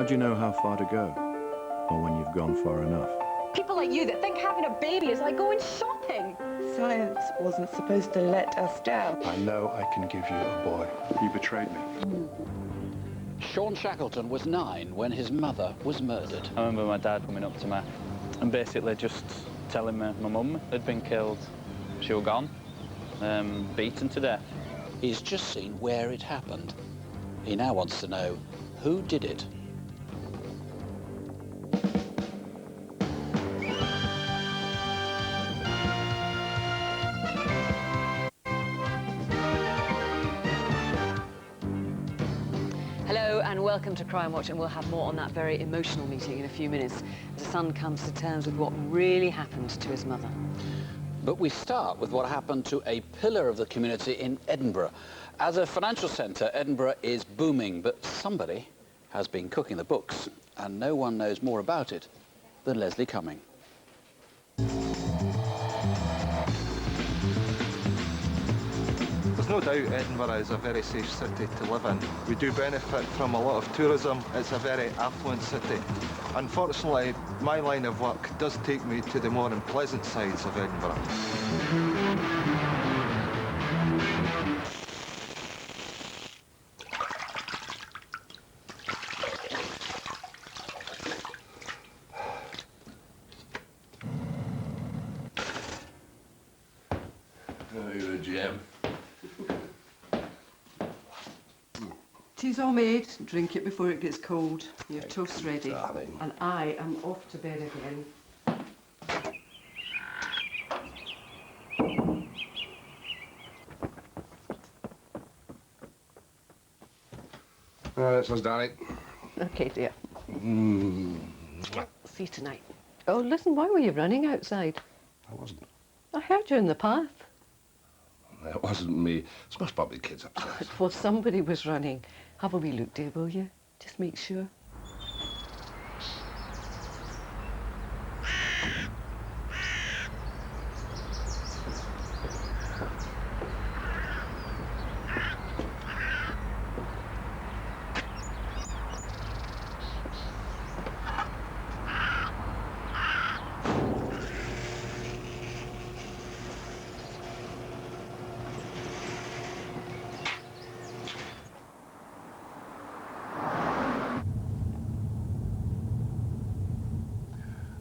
do you know how far to go? Or when you've gone far enough? People like you that think having a baby is like going shopping. Science wasn't supposed to let us down. I know I can give you a boy. You betrayed me. Sean Shackleton was 9 when his mother was murdered. I remember my dad coming up to me and basically just telling me my mum had been killed. She was gone, beaten to death. He's just seen where it happened. He now wants to know who did it. Hello and welcome to Crimewatch, and we'll have more on that very emotional meeting in a few minutes as the son comes to terms with what really happened to his mother. But we start with what happened to a pillar of the community in Edinburgh. As a financial centre, Edinburgh is booming, but somebody has been cooking the books, and no one knows more about it than Leslie Cumming. There's no doubt Edinburgh is a very safe city to live in. We do benefit from a lot of tourism. It's a very affluent city. Unfortunately, my line of work does take me to the more unpleasant sides of Edinburgh. Oh, you're a gem. Tea's all made. Drink it before it gets cold. Your toast's ready. Darling. And I am off to bed again. That's us, darling. Okay, dear. Mwah. See you tonight. Oh, listen, why were you running outside? I wasn't. I heard you in the path. That wasn't me. It's most probably kids upstairs. Well, somebody was running. Have a wee look, dear, will you? Just make sure.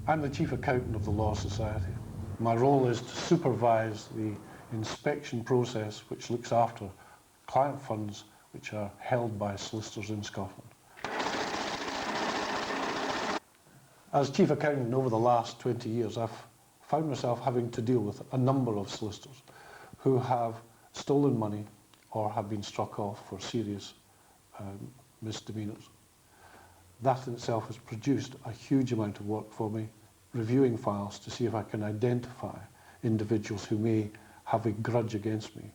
I'm the Chief Accountant of the Law Society. My role is to supervise the inspection process which looks after client funds which are held by solicitors in Scotland. As Chief Accountant over the last 20 years, I've found myself having to deal with a number of solicitors who have stolen money or have been struck off for serious misdemeanours. That in itself has produced a huge amount of work for me, reviewing files to see if I can identify individuals who may have a grudge against me.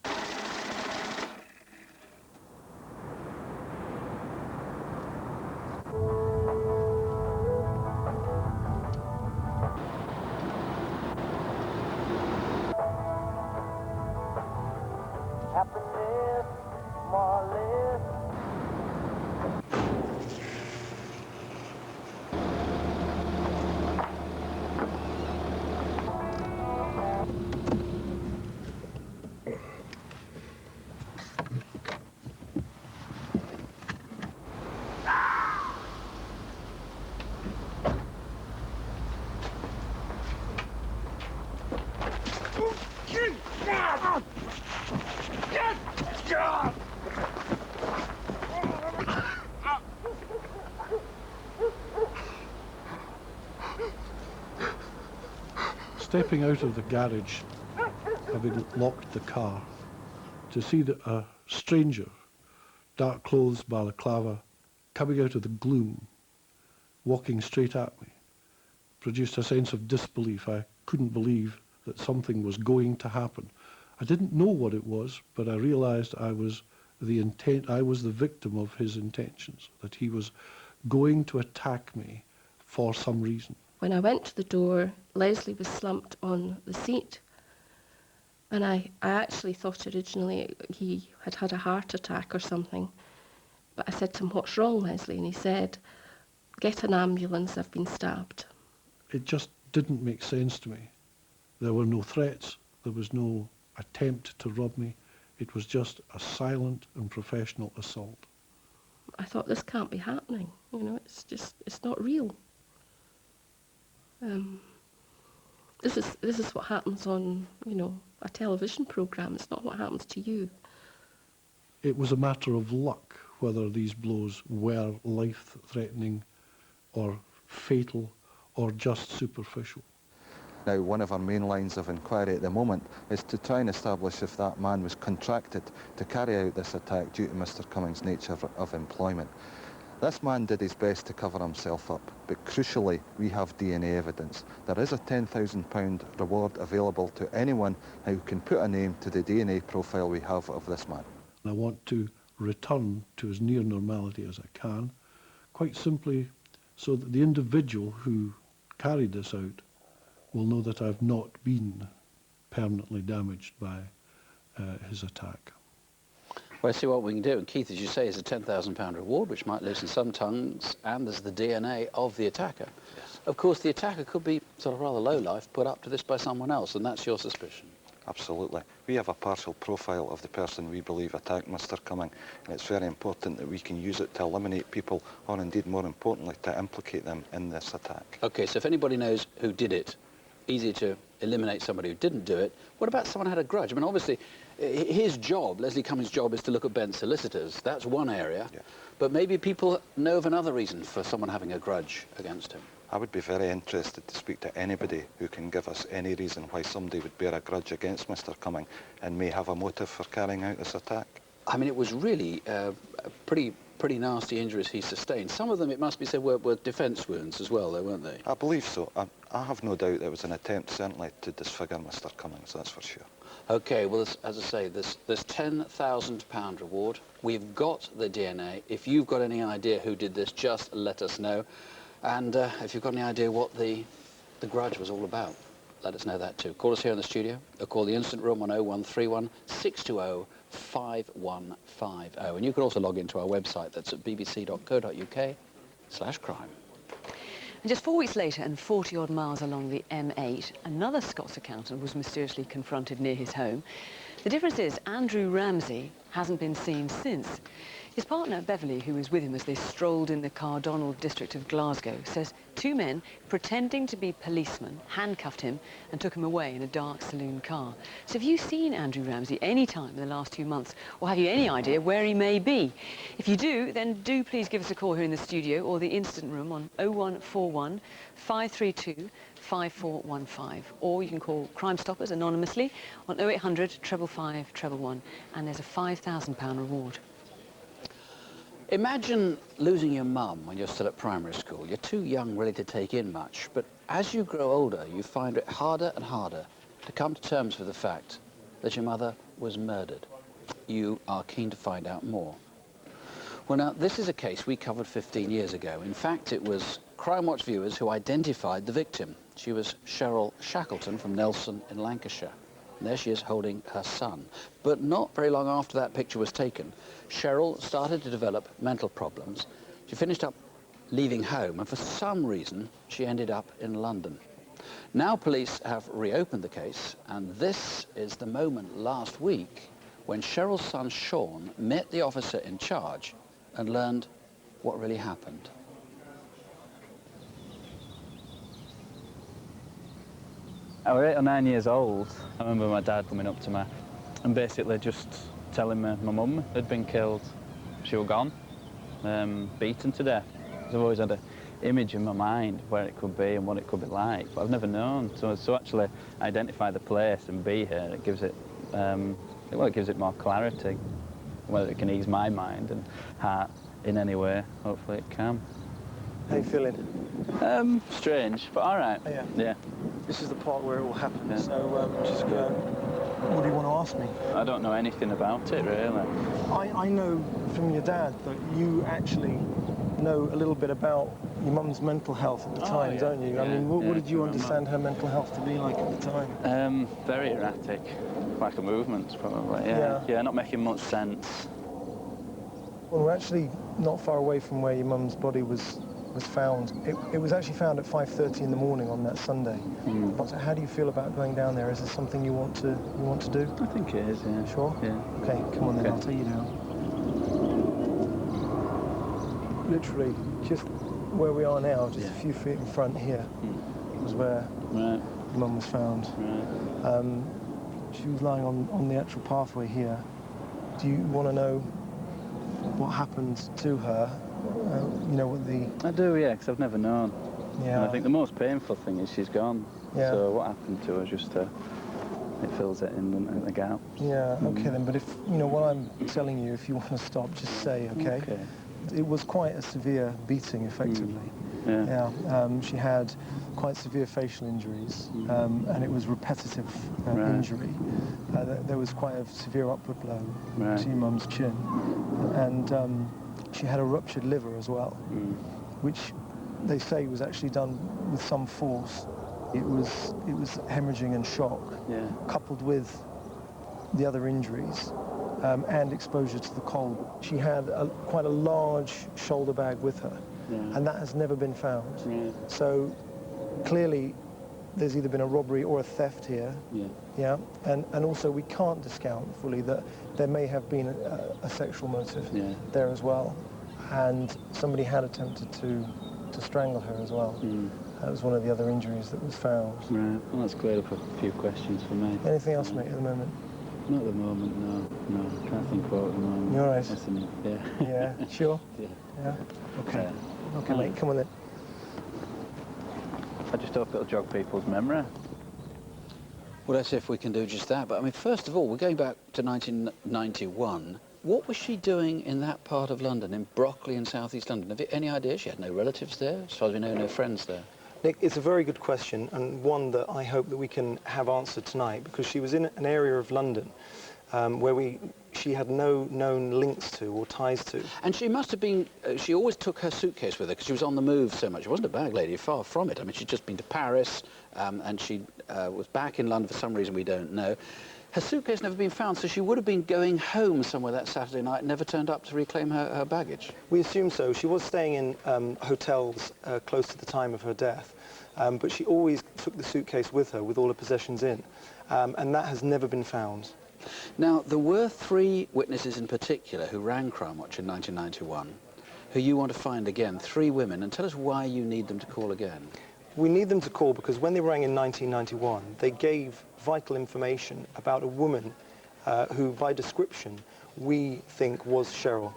Stepping out of the garage, having locked the car, to see that a stranger, dark clothes, balaclava, coming out of the gloom, walking straight at me, produced a sense of disbelief. I couldn't believe that something was going to happen. I didn't know what it was, but I realized I was the victim of his intentions, that he was going to attack me for some reason. When I went to the door, Leslie was slumped on the seat, and I actually thought originally he had had a heart attack or something. But I said to him, "What's wrong, Leslie?" And he said, get an ambulance, I've been stabbed. It just didn't make sense to me. There were no threats, there was no attempt to rob me. It was just a silent and professional assault. I thought, this can't be happening. You know, it's not real. This is what happens on, you know, a television program. It's not what happens to you. It was a matter of luck whether these blows were life-threatening or fatal or just superficial. Now, one of our main lines of inquiry at the moment is to try and establish if that man was contracted to carry out this attack due to Mr. Cummings' nature of employment. This man did his best to cover himself up, but crucially, we have DNA evidence. There is a £10,000 reward available to anyone who can put a name to the DNA profile we have of this man. I want to return to as near normality as I can, quite simply so that the individual who carried this out will know that I've not been permanently damaged by his attack. Well, see what we can do. And Keith, as you say, is a £10,000 reward, which might loosen some tongues, and there's the DNA of the attacker. Yes. Of course, the attacker could be sort of rather low-life, put up to this by someone else, and that's your suspicion. Absolutely. We have a partial profile of the person we believe attacked Mr. Cumming, and it's very important that we can use it to eliminate people, or indeed, more importantly, to implicate them in this attack. OK, so if anybody knows who did it, easy to eliminate somebody who didn't do it. What about someone who had a grudge? I mean, obviously, his job, Leslie Cummings' job, is to look at bent solicitors. That's one area. Yeah. But maybe people know of another reason for someone having a grudge against him. I would be very interested to speak to anybody who can give us any reason why somebody would bear a grudge against Mr. Cumming and may have a motive for carrying out this attack. I mean, it was really pretty nasty injuries he sustained. Some of them, it must be said, were defence wounds as well, though, weren't they? I believe so. I have no doubt there was an attempt, certainly, to disfigure Mr. Cummings, that's for sure. OK, well, as I say, there's £10,000 reward. We've got the DNA. If you've got any idea who did this, just let us know. And if you've got any idea what the grudge was all about, let us know that too. Call us here in the studio, or call the Instant Room on 0131 620 5150. And you can also log into our website. That's at bbc.co.uk/crime. And just 4 weeks later, and 40-odd miles along the M8, another Scots accountant was mysteriously confronted near his home. The difference is Andrew Ramsey hasn't been seen since. His partner, Beverly, who was with him as they strolled in the Cardonald district of Glasgow, says two men, pretending to be policemen, handcuffed him and took him away in a dark saloon car. So have you seen Andrew Ramsey any time in the last 2 months, or have you any idea where he may be? If you do, then do please give us a call here in the studio or the Instant Room on 0141 532 5415, or you can call Crime Stoppers anonymously on 0800 555 111, and there's a £5,000 reward. Imagine losing your mum when you're still at primary school. You're too young really to take in much, but as you grow older, you find it harder and harder to come to terms with the fact that your mother was murdered. You are keen to find out more. Well, now, this is a case we covered 15 years ago. In fact, it was Crimewatch viewers who identified the victim. She was Cheryl Shackleton from Nelson in Lancashire. And there she is holding her son. But not very long after that picture was taken, Cheryl started to develop mental problems. She finished up leaving home, and for some reason, she ended up in London. Now police have reopened the case, and this is the moment last week when Cheryl's son, Sean, met the officer in charge and learned what really happened. I was 8 or 9 years old. I remember my dad coming up to me and basically just telling me my mum had been killed. She was gone, beaten to death. I've always had an image in my mind of where it could be and what it could be like, but I've never known. So actually identify the place and be here, it gives it, it gives it more clarity. Whether it can ease my mind and heart in any way, hopefully it can. How you feeling? Strange, but all right. Oh, yeah. Yeah. This is the part where it all happens. Yeah. So just what do you want to ask me? I don't know anything about it, really. I know from your dad that you actually know a little bit about your mum's mental health at the time, yeah. don't you? Yeah, I mean, what did you my understand her mental health to be like at the time? Very erratic. Like a movement, probably, Yeah. Yeah, not making much sense. Well, we're actually not far away from where your mum's body was was found. It was actually found at 5:30 in the morning on that Sunday. But how do you feel about going down there? Is this something you want to do? I think it is, yeah. Sure? Yeah. Okay, come on then, Okay. I'll take you down. Literally, just where we are now, just a few feet in front here, was where Mum was found. She was lying on the actual pathway here. Do you want to know what happened to her? You know what the... I do, yeah, because I've never known. Yeah. And I think the most painful thing is she's gone. Yeah. So what happened to her, just it fills it in, doesn't it, the gap. Yeah, okay then, but if, you know, what I'm telling you, if you want to stop, just say, okay? Okay. It was quite a severe beating, effectively. Yeah. She had quite severe facial injuries, and it was repetitive injury. There was quite a severe upward blow to your mum's chin, and she had a ruptured liver as well, which they say was actually done with some force. It was hemorrhaging and shock, coupled with the other injuries. And exposure to the cold. She had quite a large shoulder bag with her, and that has never been found. So clearly there's either been a robbery or a theft here. And also we can't discount fully that there may have been a sexual motive there as well, and somebody had attempted to strangle her as well. That was one of the other injuries that was found. Right, well that's cleared up a few questions for me. Anything else, mate, at the moment? Not at the moment, no. Can't think about it at the moment. You all right? Yeah. Sure? Yeah. Okay. Okay, mate, come on then. I just hope it'll jog people's memory. Well, let's see if we can do just that. But I mean, first of all, we're going back to 1991. What was she doing in that part of London, in Brockley in southeast London? Have you any idea? She had no relatives there, as far as we know, no friends there. Nick, it's a very good question, and one that I hope that we can have answered tonight, because she was in an area of London where she had no known links to or ties to. And she must have been, she always took her suitcase with her because she was on the move so much. She wasn't a bag lady, far from it. I mean, she'd just been to Paris, and she was back in London for some reason we don't know. Her suitcase never been found, so she would have been going home somewhere that Saturday night, never turned up to reclaim her baggage. We assume so. She was staying in hotels close to the time of her death, but she always took the suitcase with her with all her possessions in, and that has never been found. Now, there were 3 witnesses in particular who rang Crimewatch in 1991, who you want to find again, 3 women, and tell us why you need them to call again. We need them to call because when they rang in 1991, they gave vital information about a woman who, by description, we think was Cheryl.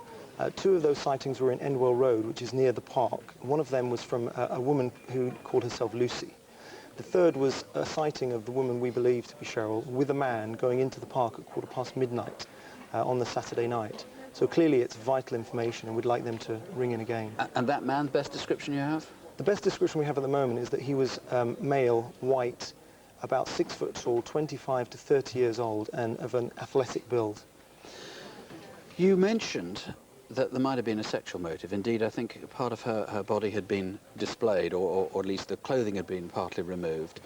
2 of those sightings were in Endwell Road, which is near the park. One of them was from a woman who called herself Lucy. The third was a sighting of the woman we believe to be Cheryl with a man going into the park at midnight on the Saturday night. So clearly it's vital information, and we'd like them to ring in again. And that man's best description you have? The best description we have at the moment is that he was male, white, about 6 foot tall, 25 to 30 years old, and of an athletic build. You mentioned that there might have been a sexual motive. Indeed, I think part of her body had been displayed, or at least the clothing had been partly removed.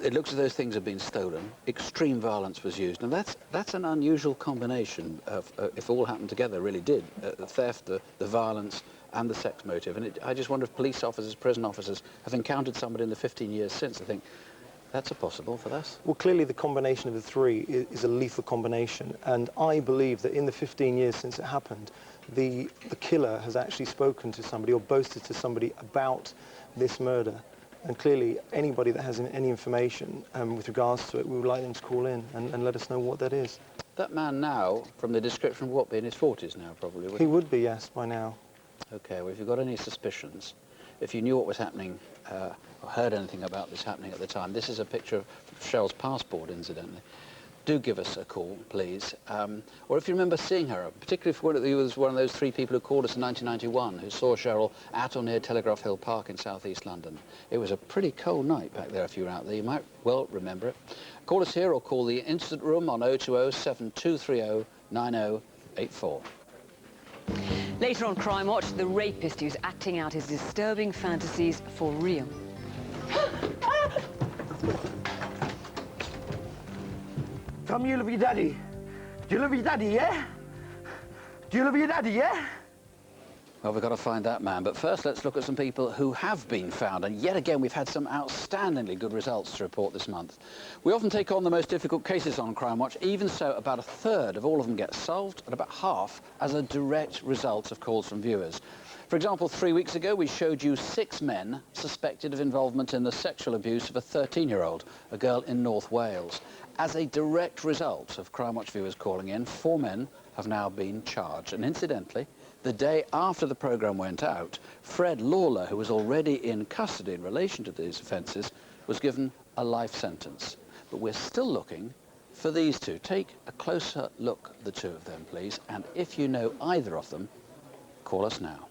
It looks as though things had been stolen. Extreme violence was used. And that's an unusual combination of, if all happened together, really did. The theft, the violence, and the sex motive. And I just wonder if police officers, prison officers, have encountered somebody in the 15 years since. I think that's a possible for this. Well, clearly the combination of the 3 is a lethal combination. And I believe that in the 15 years since it happened, the killer has actually spoken to somebody or boasted to somebody about this murder. And clearly, anybody that has any information with regards to it, we would like them to call in and let us know what that is. That man now, from the description, would be in his 40s now, probably, He would be, yes, by now. OK, well, if you've got any suspicions, if you knew what was happening, or heard anything about this happening at the time, this is a picture of Cheryl's passport, incidentally. Do give us a call, please. Or if you remember seeing her, particularly if you was one of those 3 people who called us in 1991 who saw Cheryl at or near Telegraph Hill Park in southeast London. It was a pretty cold night back there if you were out there. You might well remember it. Call us here or call the incident room on 020-7230-9084. Later on Crimewatch, the rapist who's acting out his disturbing fantasies for real. Come, you love your daddy. Do you love your daddy, yeah? Do you love your daddy, yeah? Well, we've got to find that man, but first let's look at some people who have been found, and yet again we've had some outstandingly good results to report this month. We often take on the most difficult cases on Crimewatch. Even so, about a third of all of them get solved, and about half as a direct result of calls from viewers. For example, 3 weeks ago we showed you 6 men suspected of involvement in the sexual abuse of a 13-year-old, a girl in North Wales. As a direct result of Crimewatch viewers calling in, 4 men have now been charged, and incidentally, the day after the programme went out, Fred Lawler, who was already in custody in relation to these offences, was given a life sentence. But we're still looking for these two. Take a closer look at the two of them, please, and if you know either of them, call us now.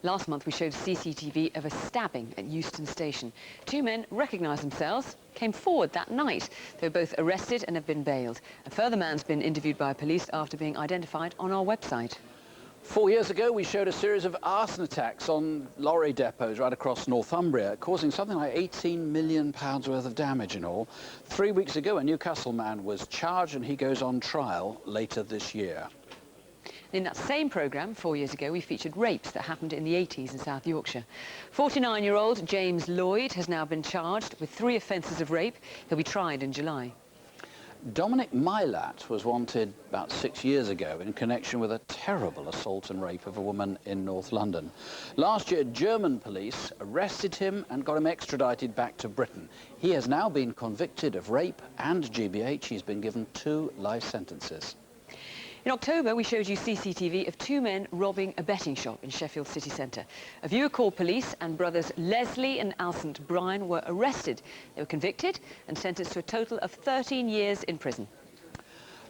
Last month we showed CCTV of a stabbing at Euston Station. 2 men recognised themselves, came forward that night. They were both arrested and have been bailed. A further man's been interviewed by police after being identified on our website. 4 years ago, we showed a series of arson attacks on lorry depots right across Northumbria, causing something like £18 million worth of damage in all. 3 weeks ago, a Newcastle man was charged and he goes on trial later this year. In that same programme, 4 years ago, we featured rapes that happened in the 80s in South Yorkshire. 49-year-old James Lloyd has now been charged with 3 offences of rape. He'll be tried in July. Dominic Mylat was wanted about 6 years ago in connection with a terrible assault and rape of a woman in North London. Last year, German police arrested him and got him extradited back to Britain. He has now been convicted of rape and GBH. He's been given 2 life sentences. In October, we showed you CCTV of 2 men robbing a betting shop in Sheffield city centre. A viewer called police and brothers Leslie and Alsant Bryan were arrested. They were convicted and sentenced to a total of 13 years in prison.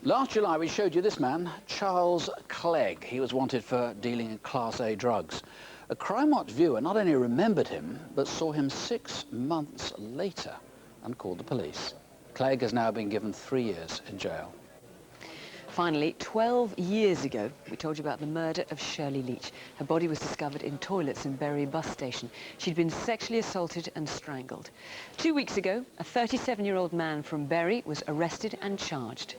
Last July, we showed you this man, Charles Clegg. He was wanted for dealing in Class A drugs. A Crimewatch viewer not only remembered him, but saw him 6 months later and called the police. Clegg has now been given 3 years in jail. Finally, 12 years ago, we told you about the murder of Shirley Leach. Her body was discovered in toilets in Bury bus station. She'd been sexually assaulted and strangled. 2 weeks ago, a 37-year-old man from Bury was arrested and charged.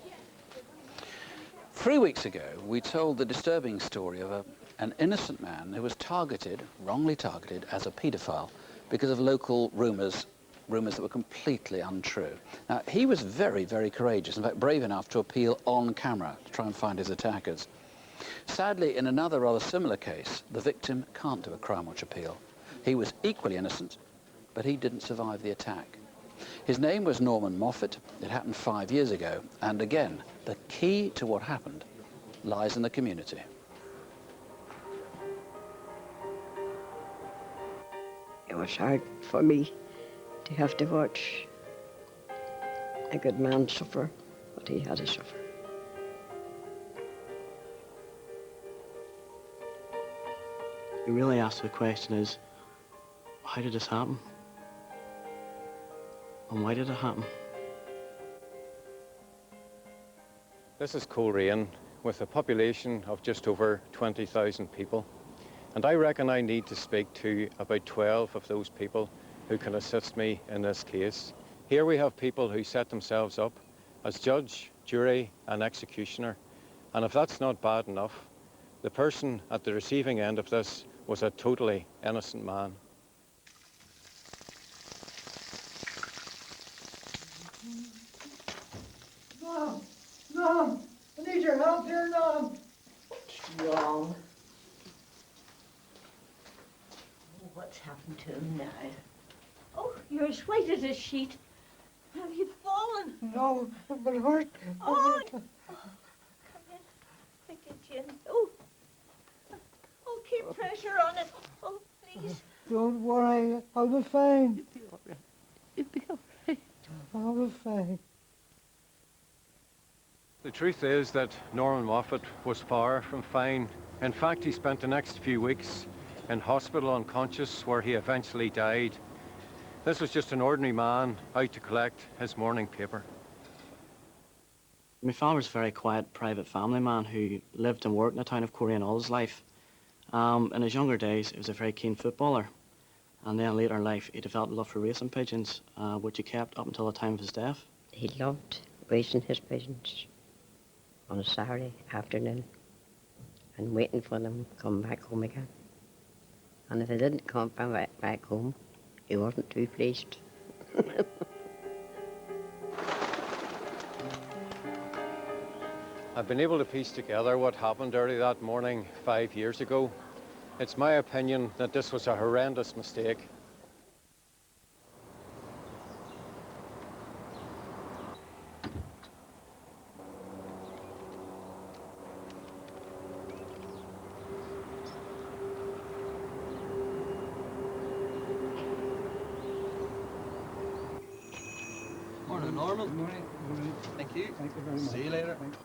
3 weeks ago, we told the disturbing story of an innocent man who was targeted, wrongly targeted, as a paedophile because of local rumours that were completely untrue. Now, he was very, very courageous, in fact, brave enough to appeal on camera to try and find his attackers. Sadly, in another rather similar case, the victim can't do a Crimewatch appeal. He was equally innocent, but he didn't survive the attack. His name was Norman Moffat. It happened 5 years ago, and again, the key to what happened lies in the community. It was hard for me to have to watch a good man suffer what he had to suffer. You really ask the question is, how did this happen? And why did it happen? This is Coleraine, with a population of just over 20,000 people. And I reckon I need to speak to about 12 of those people who can assist me in this case. Here we have people who set themselves up as judge, jury and executioner. And if that's not bad enough, the person at the receiving end of this was a totally innocent man. Mom! Mom! I need your help here, Mom! What's wrong? Oh, what's happened to him now? Oh, you're as white as a sheet. Have you fallen? No, but it hurt. Oh, come in. Take it, Jim. Oh, keep pressure on it. Oh, please. Don't worry, I'll be fine. You'll be all right. You'll be all right. I'll be fine. The truth is that Norman Moffat was far from fine. In fact, he spent the next few weeks in hospital unconscious, where he eventually died. This was just an ordinary man out to collect his morning paper. My father was a very quiet, private family man who lived and worked in the town of Coleraine all his life. In his younger days, he was a very keen footballer. And then later in life, he developed a love for racing pigeons, which he kept up until the time of his death. He loved raising his pigeons on a Saturday afternoon. and waiting for them to come back home again. And if they didn't come back home, he wasn't too pleased. I've been able to piece together what happened early that morning 5 years ago. It's my opinion that this was a horrendous mistake. Morning, Norman. Good morning. Good morning. Thank you. Thank you very much. See you later. Thanks.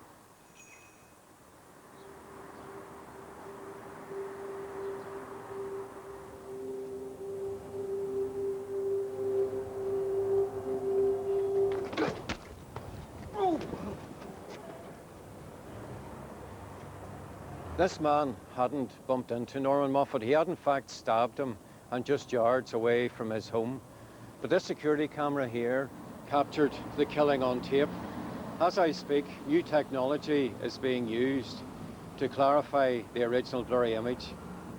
This man hadn't bumped into Norman Moffat. He had in fact stabbed him and just yards away from his home. But this security camera here captured the killing on tape. As I speak, new technology is being used to clarify the original blurry image.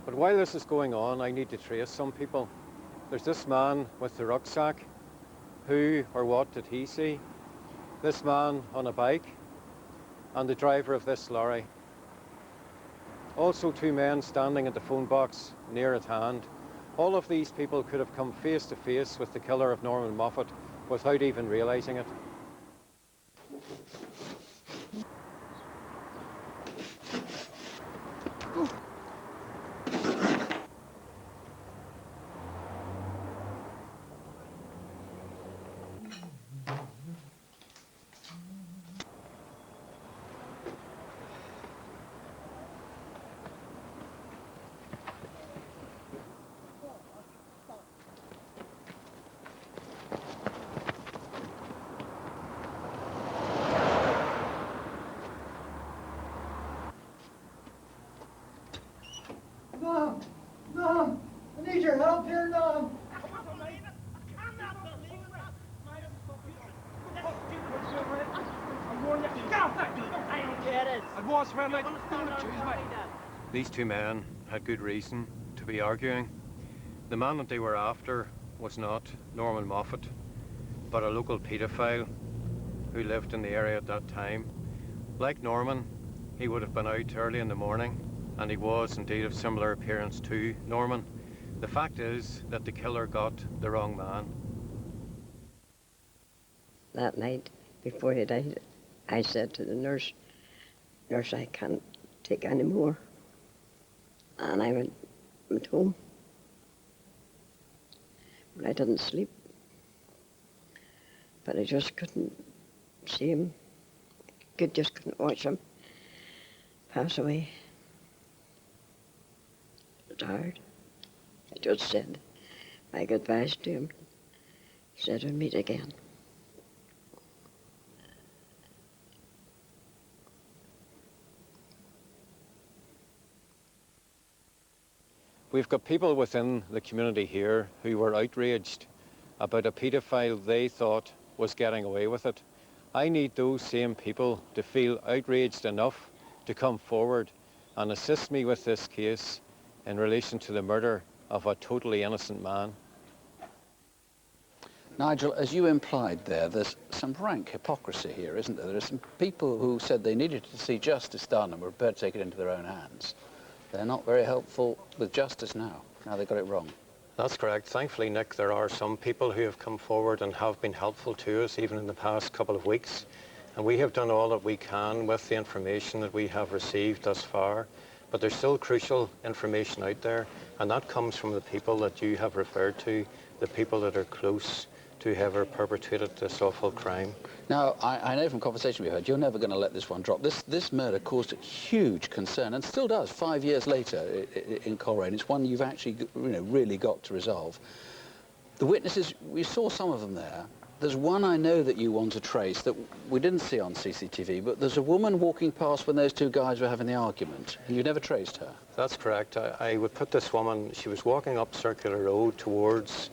But while this is going on, I need to trace some people. There's this man with the rucksack. Who or what did he see? This man on a bike and the driver of this lorry. Also 2 men standing at the phone box near at hand. All of these people could have come face to face with the killer of Norman Moffat without even realising it. Mom! Mom! I need your help here, Mom! These 2 men had good reason to be arguing. The man that they were after was not Norman Moffat, but a local paedophile who lived in the area at that time. Like Norman, he would have been out early in the morning, and he was indeed of similar appearance to Norman. The fact is that the killer got the wrong man. That night, before he died, I said to the nurse, "Nurse, I can't take any more." And I went home. But I didn't sleep. But I just couldn't see him. Just couldn't watch him pass away. It was hard. I just said my goodbyes to him. Said we'd meet again. We've got people within the community here who were outraged about a paedophile they thought was getting away with it. I need those same people to feel outraged enough to come forward and assist me with this case in relation to the murder of a totally innocent man. Nigel, as you implied there, there's some rank hypocrisy here, isn't there? There are some people who said they needed to see justice done and were prepared to take it into their own hands. They're not very helpful with justice now. Now they got it wrong. That's correct. Thankfully, Nick, there are some people who have come forward and have been helpful to us even in the past couple of weeks. And we have done all that we can with the information that we have received thus far. But there's still crucial information out there, and that comes from the people that you have referred to, the people that are close to whoever perpetrated this awful crime. Now, I know from conversation we had, you're never going to let this one drop. This murder caused huge concern, and still does 5 years later in Coleraine. It's one you've actually, really got to resolve. The witnesses, we saw some of them there. There's one I know that you want to trace that we didn't see on CCTV, but there's a woman walking past when those 2 guys were having the argument, and you never traced her. That's correct. I would put this woman, she was walking up Circular Road towards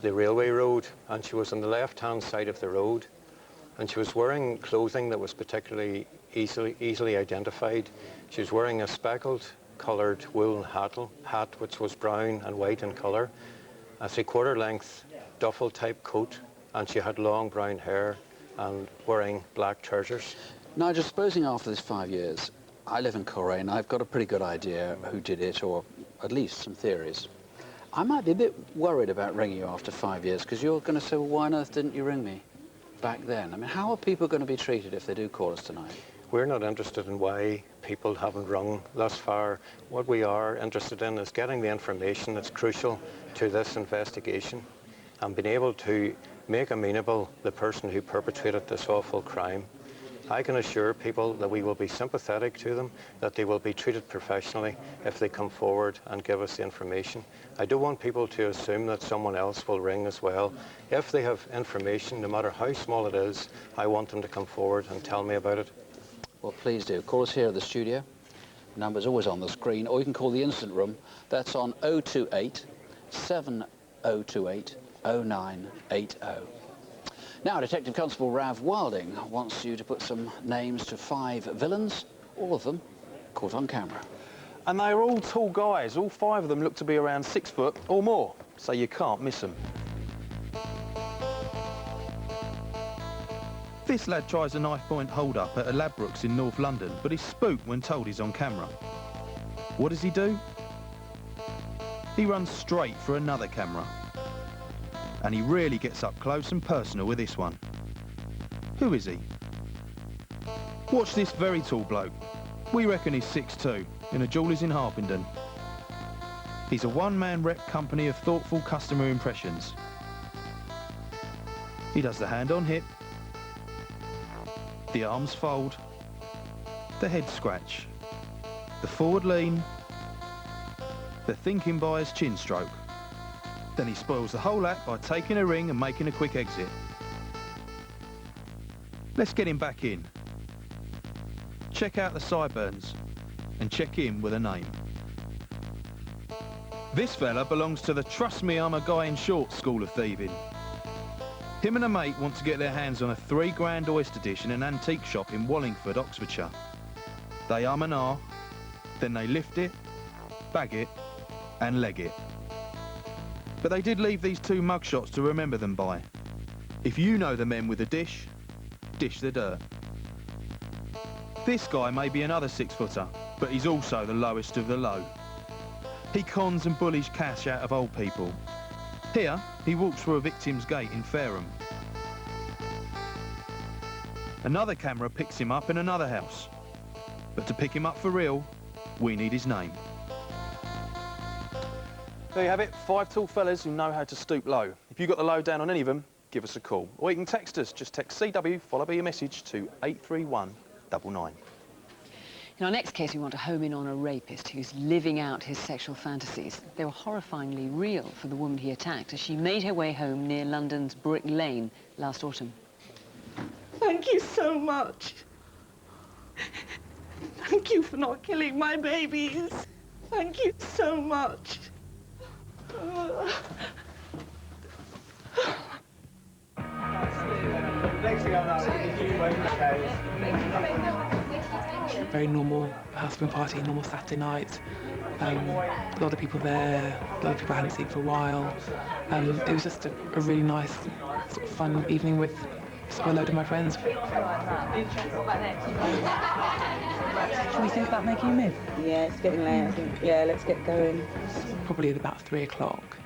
the railway road, and she was on the left-hand side of the road, and she was wearing clothing that was particularly easily identified. She was wearing a speckled coloured woolen hat which was brown and white in colour, a 3/4 length duffel type coat, and she had long brown hair and wearing black trousers. Nigel, supposing after this 5 years, I live in Coleraine, I've got a pretty good idea who did it, or at least some theories. I might be a bit worried about ringing you after 5 years, because you're going to say, well, why on earth didn't you ring me back then? I mean, how are people going to be treated if they do call us tonight? We're not interested in why people haven't rung thus far. What we are interested in is getting the information that's crucial to this investigation and being able to make amenable the person who perpetrated this awful crime. I can assure people that we will be sympathetic to them, that they will be treated professionally if they come forward and give us the information. I don't want people to assume that someone else will ring as well. If they have information, no matter how small it is, I want them to come forward and tell me about it. Well, please do. Call us here at the studio. The number's always on the screen, or you can call the incident room. That's on 028 7028 0980. Now, Detective Constable Rav Wilding wants you to put some names to 5 villains, all of them caught on camera. And they are all tall guys. All 5 of them look to be around 6 foot or more, so you can't miss them. This lad tries a knife-point hold-up at a Ladbrokes in North London, but is spooked when told he's on camera. What does he do? He runs straight for another camera. And he really gets up close and personal with this one. Who is he? Watch this very tall bloke. We reckon he's 6'2", in a Jeweller's in Harpenden. He's a one-man rep company of thoughtful customer impressions. He does the hand on hip, the arms fold, the head scratch, the forward lean, the thinking buyer's chin stroke. Then he spoils the whole act by taking a ring and making a quick exit. Let's get him back in. Check out the sideburns and check in with a name. This fella belongs to the trust me I'm a guy in shorts school of thieving. Him and a mate want to get their hands on a £3 grand oyster dish in an antique shop in Wallingford, Oxfordshire. They and ah, then they lift it, bag it and leg it. But they did leave these 2 mugshots to remember them by. If you know the men with the dish, dish the dirt. This guy may be another 6-footer, but he's also the lowest of the low. He cons and bullies cash out of old people. Here, he walks through a victim's gate in Fareham. Another camera picks him up in another house. But to pick him up for real, we need his name. There you have it, 5 tall fellas who know how to stoop low. If you've got the lowdown on any of them, give us a call. Or you can text us, just text CW, followed by your message to 83199. In our next case, we want to home in on a rapist who's living out his sexual fantasies. They were horrifyingly real for the woman he attacked as she made her way home near London's Brick Lane last autumn. Thank you so much. Thank you for not killing my babies. Thank you so much. Very normal husband party, normal Saturday night. A lot of people there, a lot of people I hadn't seen for a while. It was just a really nice, sort of fun evening with a load of my friends. Should we think about making a move? Yeah, it's getting late, I think. Yeah, let's get going. Probably at about 3 o'clock,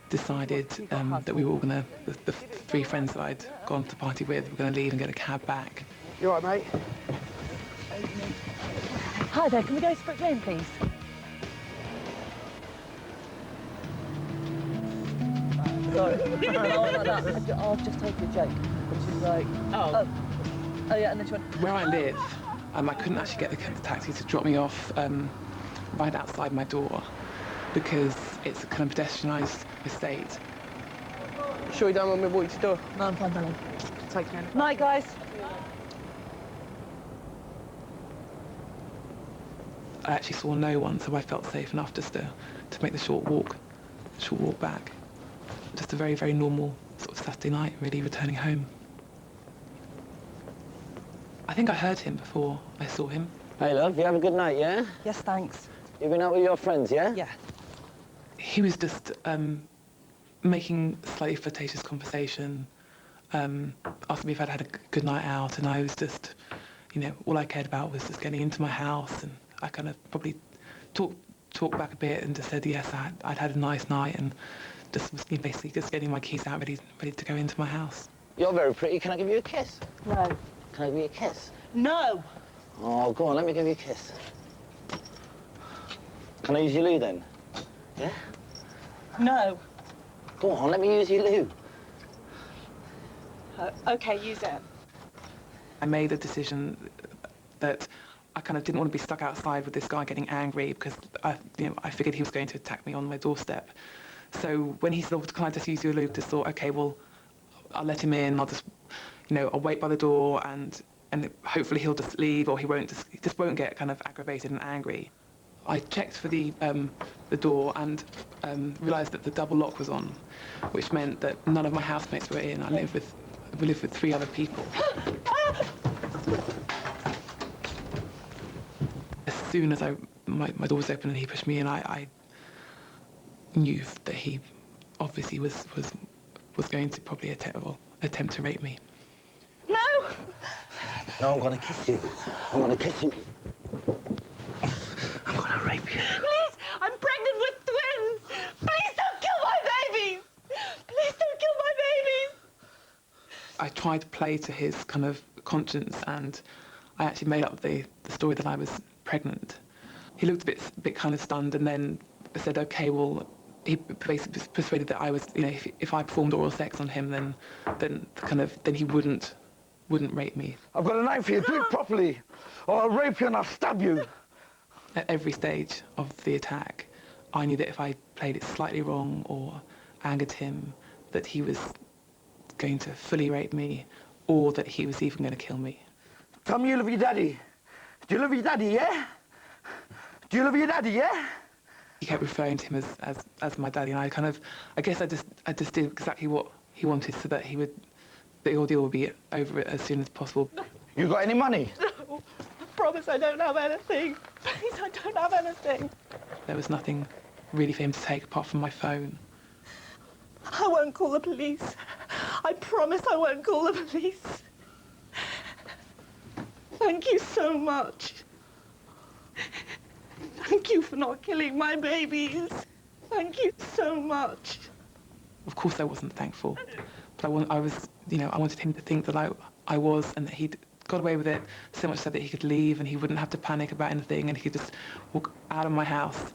decided that we were all going to, the 3 friends that I'd gone to the party with, were going to leave and get a cab back. You all right, mate? Hi there, can we go to Brick Lane, please? Sorry. I've just told you a joke. Which is like, oh yeah, and then she went... Where I live, I couldn't actually get the taxi to drop me off right outside my door because it's a kind of pedestrianised estate. Sure you don't want me to walk you to the door? No, I'm fine, darling. Take care. Night, guys. I actually saw no one, so I felt safe enough just to make the short walk back. Just a very, very normal sort of Saturday night, really, returning home. I think I heard him before I saw him. Hey, love, you have a good night, yeah? Yes, thanks. You've been out with your friends, yeah? Yeah. He was just making slightly flirtatious conversation, asked me if I'd had a good night out, and I was just, you know, all I cared about was just getting into my house, and I kind of probably talked back a bit and just said, yes, I'd had a nice night, and just was basically just getting my keys out, ready to go into my house. You're very pretty. Can I give you a kiss? No. Can I give you a kiss? No. Oh, go on, let me give you a kiss. Can I use your loo then? Yeah? No. Go on, let me use your loo. OK, use it. I made a decision that I kind of didn't want to be stuck outside with this guy getting angry because I figured he was going to attack me on my doorstep. So when he said, oh, can I just use your loo, I just thought, OK, well, I'll let him in. I'll just, you know, I'll wait by the door and hopefully he'll just leave, or he just won't get kind of aggravated and angry. I checked for the door and realised that the double lock was on, which meant that none of my housemates were in. We lived with 3 other people. As soon as my door was open and he pushed me in, I knew that he obviously was going to probably attempt to rape me. No! No, I'm gonna kiss you. I'm gonna kiss you. I'm gonna rape you. Please! I'm pregnant with twins! Please don't kill my babies! Please don't kill my babies! I tried to play to his kind of conscience, and I actually made up the story that I was pregnant. He looked a bit kind of stunned, and then said, OK, well, he basically persuaded that I was, you know, if I performed oral sex on him, then he wouldn't rape me. I've got a knife here. Do it properly, or I'll rape you and I'll stab you. At every stage of the attack, I knew that if I played it slightly wrong or angered him, that he was going to fully rape me, or that he was even going to kill me. Tell me you love your daddy. Do you love your daddy, yeah? Do you love your daddy, yeah? He kept referring to him as my daddy, and I guess I just did exactly what he wanted, so that the ordeal would be over as soon as possible. You got any money? No. I promise I don't have anything. Please, I don't have anything. There was nothing really for him to take apart from my phone. I won't call the police. I promise I won't call the police. Thank you so much. Thank you for not killing my babies. Thank you so much. Of course I wasn't thankful, but I wanted him to think that I was, and that he'd got away with it, so much so that he could leave and he wouldn't have to panic about anything, and he could just walk out of my house,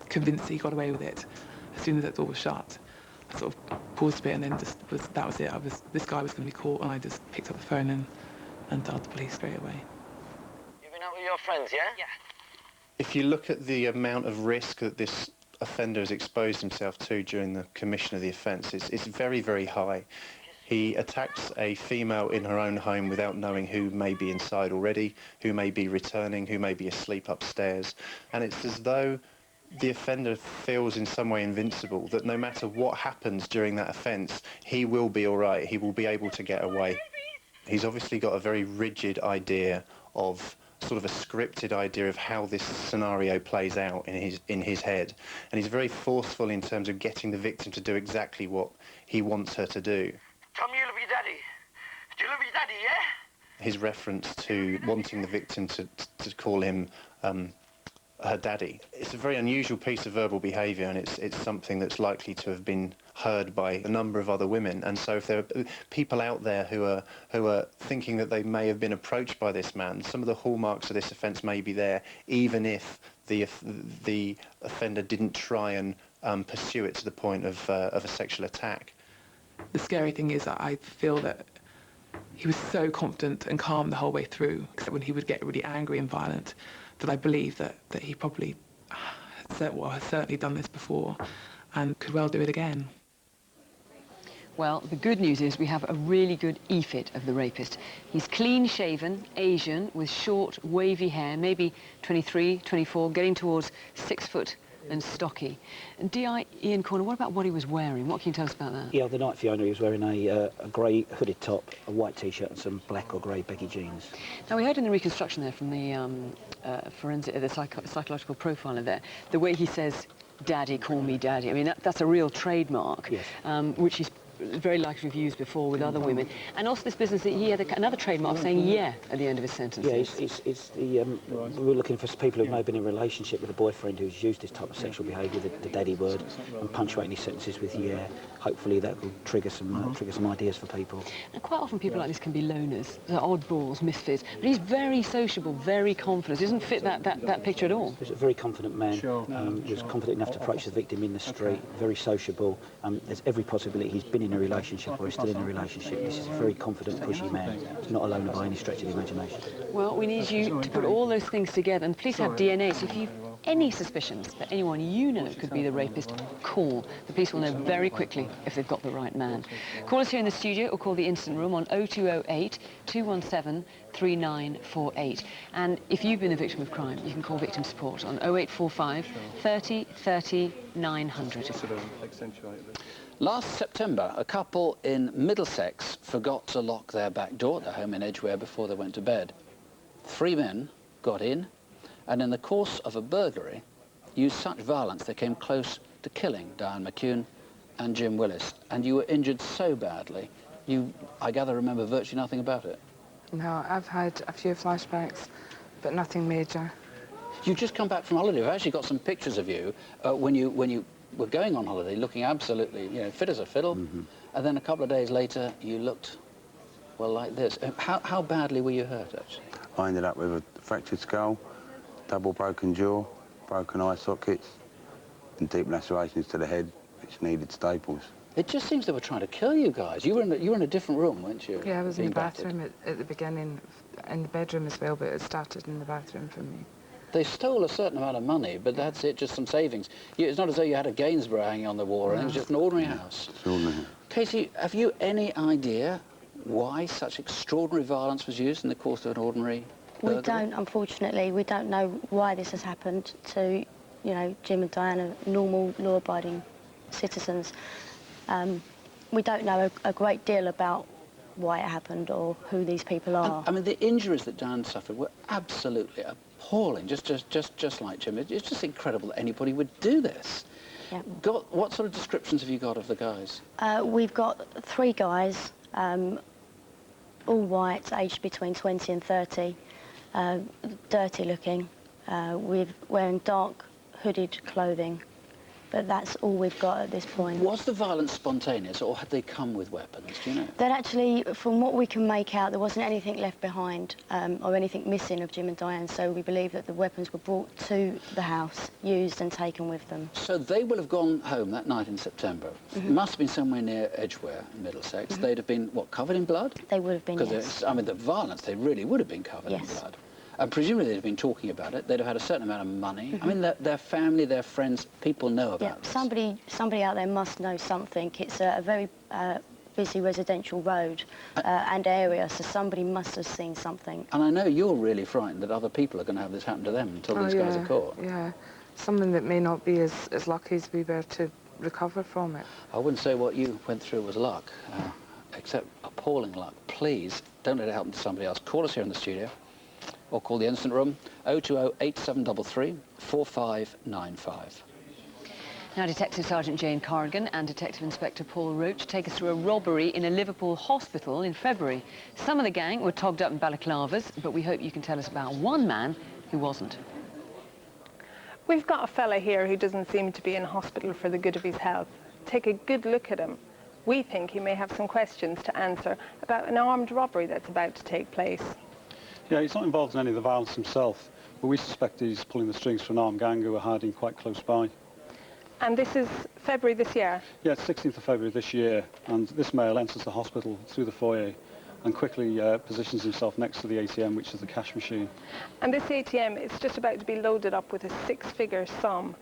convinced he got away with it. As soon as that door was shut, I sort of paused a bit, and then that was it. This guy was going to be caught, and I just picked up the phone and dialed the police straight away. You've been out with your friends, yeah? Yeah. If you look at the amount of risk that this offender has exposed himself to during the commission of the offence, it's very, very high. He attacks a female in her own home without knowing who may be inside already, who may be returning, who may be asleep upstairs. And it's as though the offender feels in some way invincible, that no matter what happens during that offence, he will be all right, he will be able to get away. He's obviously got a very rigid idea of sort of a scripted idea of how this scenario plays out in his head, and he's very forceful in terms of getting the victim to do exactly what he wants her to do. Tell me you love your daddy. Do you love your daddy, yeah? His reference to wanting the victim to call him her daddy. It's a very unusual piece of verbal behaviour, and it's something that's likely to have been heard by a number of other women. And so if there are people out there who are thinking that they may have been approached by this man, some of the hallmarks of this offence may be there, even if the offender didn't try and pursue it to the point of a sexual attack. The scary thing is that I feel that he was so confident and calm the whole way through, except when he would get really angry and violent, that I believe that he probably has certainly done this before and could well do it again. Well, the good news is we have a really good e-fit of the rapist. He's clean-shaven, Asian, with short, wavy hair, maybe 23, 24, getting towards 6 foot and stocky. And D.I. Ian Corner, what about what he was wearing? What can you tell us about that? Yeah, the night Fiona, he was wearing a grey hooded top, a white T-shirt and some black or grey baggy jeans. Now, we heard in the reconstruction there from the psychological profiler there, the way he says, "Daddy, call me Daddy." I mean, that's a real trademark, yes. Which he's very likely to have used before with other women. And also this business that he had another trademark saying "yeah" at the end of his sentence. Yeah, it's the we were looking for people who may have been in a relationship with a boyfriend who's used this type of sexual behaviour, the daddy word, and punctuating his sentences with "yeah." Hopefully that will trigger some ideas for people. And quite often people like this can be loners, they're oddballs, misfits, but he's very sociable, very confident. He doesn't fit that picture at all. He's a very confident man. Sure. He was confident enough to approach the victim in the street, very sociable. There's every possibility he's been in a relationship or is still in a relationship. This is a very confident, pushy man. He's not a loner by any stretch of the imagination. Well, we need you to put all those things together, and please have DNA, so if you've any suspicions that anyone you know could be the rapist, call. The police will know very quickly if they've got the right man. Call us here in the studio or call the incident room on 0208 217 3948. And if you've been a victim of crime, you can call victim support on 0845 30 30 900. Last September, a couple in Middlesex forgot to lock their back door at their home in Edgware before they went to bed. 3 men got in, and in the course of a burglary, used such violence they came close to killing Diane McCune and Jim Willis. And you were injured so badly, you, I gather, remember virtually nothing about it. No, I've had a few flashbacks, but nothing major. You've just come back from holiday. I've actually got some pictures of you when you were going on holiday, looking absolutely, fit as a fiddle. Mm-hmm. And then a couple of days later, you looked, well, like this. How badly were you hurt, actually? I ended up with a fractured skull, double broken jaw, broken eye sockets, and deep lacerations to the head, which needed staples. It just seems they were trying to kill you guys. You were in a different room, weren't you? Yeah, I was in the bathroom at the beginning, in the bedroom as well, but it started in the bathroom for me. They stole a certain amount of money, but that's it, just some savings. It's not as though you had a Gainsborough hanging on the wall, or anything. It was just an ordinary house. It's ordinary. Casey, have you any idea why such extraordinary violence was used in the course of an ordinary burglary? We don't, unfortunately. We don't know why this has happened to, Jim and Diana, normal, law-abiding citizens. We don't know a great deal about why it happened or who these people are. I mean, the injuries that Diane suffered were absolutely appalling, just like Jim. It's just incredible that anybody would do this. Yeah. What sort of descriptions have you got of the guys? We've got 3 guys, all white, aged between 20 and 30, dirty looking, wearing dark hooded clothing. But that's all we've got at this point. Was the violence spontaneous, or had they come with weapons, do you know? That actually, from what we can make out, there wasn't anything left behind or anything missing of Jim and Diane, so we believe that the weapons were brought to the house, used and taken with them. So they will have gone home that night in September. Mm-hmm. It must have been somewhere near Edgware, Middlesex. Mm-hmm. They'd have been, what, covered in blood? They would have been, yes. Because, I mean, the violence, they really would have been covered in blood. And presumably they'd have been talking about it. They'd have had a certain amount of money. Mm-hmm. I mean, their family, their friends, people know about this. Somebody out there must know something. It's a very busy residential road and area, so somebody must have seen something. And I know you're really frightened that other people are going to have this happen to them until these guys are caught. Yeah, someone that may not be as lucky as we were to recover from it. I wouldn't say what you went through was luck, except appalling luck. Please, don't let it happen to somebody else. Call us here in the studio, or call the incident room, 020 8733 4595. Now, Detective Sergeant Jane Corrigan and Detective Inspector Paul Roach take us through a robbery in a Liverpool hospital in February. Some of the gang were togged up in balaclavas, but we hope you can tell us about one man who wasn't. We've got a fella here who doesn't seem to be in hospital for the good of his health. Take a good look at him. We think he may have some questions to answer about an armed robbery that's about to take place. Yeah, he's not involved in any of the violence himself, but we suspect he's pulling the strings for an armed gang who are hiding quite close by. And this is February this year? Yeah, it's 16th of February this year, and this male enters the hospital through the foyer and quickly positions himself next to the ATM, which is the cash machine. And this ATM is just about to be loaded up with a 6-figure sum.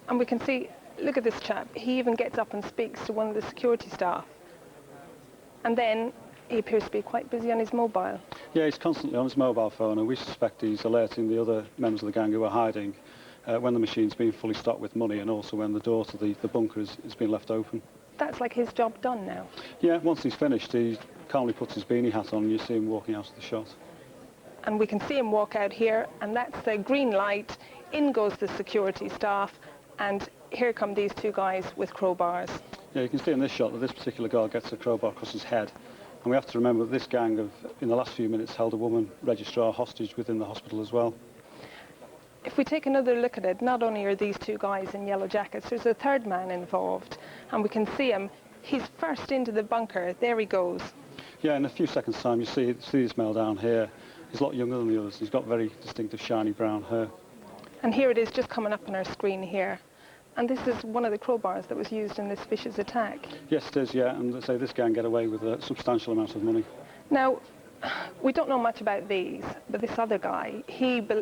And we can see, look at this chap, he even gets up and speaks to one of the security staff. And then he appears to be quite busy on his mobile. Yeah, he's constantly on his mobile phone, and we suspect he's alerting the other members of the gang who are hiding when the machine's been fully stocked with money, and also when the door to the bunker has been left open. That's like his job done now. Yeah, once he's finished, he calmly puts his beanie hat on and you see him walking out of the shot. And we can see him walk out here, and that's the green light. In goes the security staff, and here come these two guys with crowbars. Yeah, you can see in this shot that this particular guy gets a crowbar across his head. And we have to remember that this gang have, in the last few minutes, held a woman registrar hostage within the hospital as well. If we take another look at it, not only are these two guys in yellow jackets, there's a third man involved, and we can see him. He's first into the bunker. There he goes. Yeah, in a few seconds' time, you see this male down here. He's a lot younger than the others. He's got very distinctive shiny brown hair. And here it is just coming up on our screen here. And this is one of the crowbars that was used in this vicious attack. Yes, it is, yeah, and they say this gang get away with a substantial amount of money. Now, we don't know much about these, but this other guy,